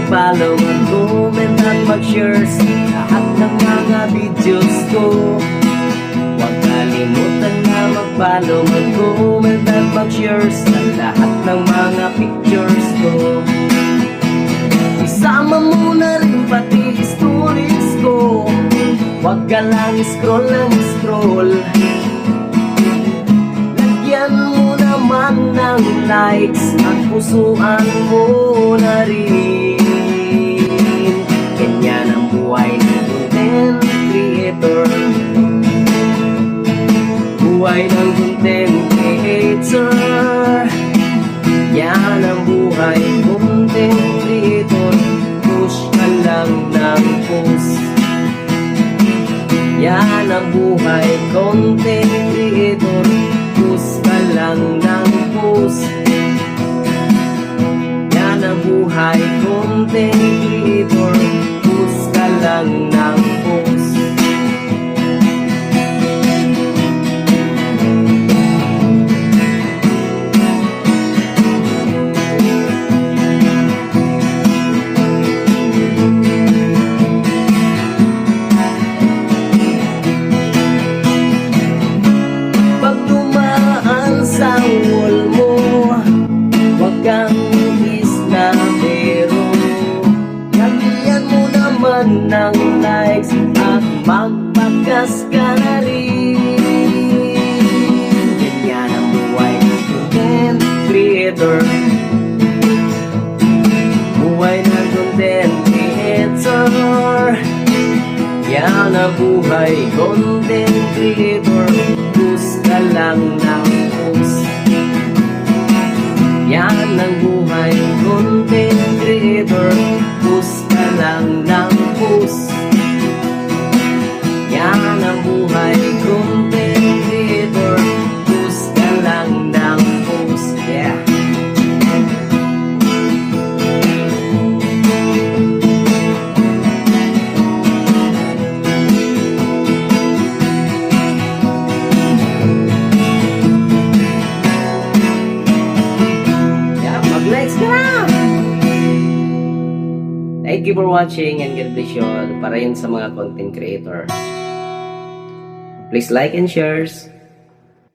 Mag-follow, mag-comment at mag-share sa lahat ng mga videos ko. Huwag kalimutan na mag-follow, mag-comment at mag-share sa lahat ng mga pictures ko. Isama mo na rin pati stories ko. Huwag ka lang scroll ng scroll. Lagyan mo naman ng likes at pusuan mo na rin. Ganyan ang buhay ng content creator. Buhay ng content creator. Yan ang buhay content creator. Push ka lang ng push. Yan ang buhay content creator. Push ka lang ng push. Yan ang buhay content creator. Push ka lang ng push. Pag dumaan sa wall mo, wag kang isnabero. Lagyan mo naman ng likes at magpagas ka na rin. Ganyan ang buhay ng content creator. Buhay ng content creator. Yan ang buhay content creator. Push ka lang ng push. Yan ang buhay content creator. Push ka lang ng push. Yan ang buhay content creator. Push ka lang ng push. Yeah. Mag-likes ka na! Thank you for watching and God bless you all. Para yun sa mga content creator. Please like and shares.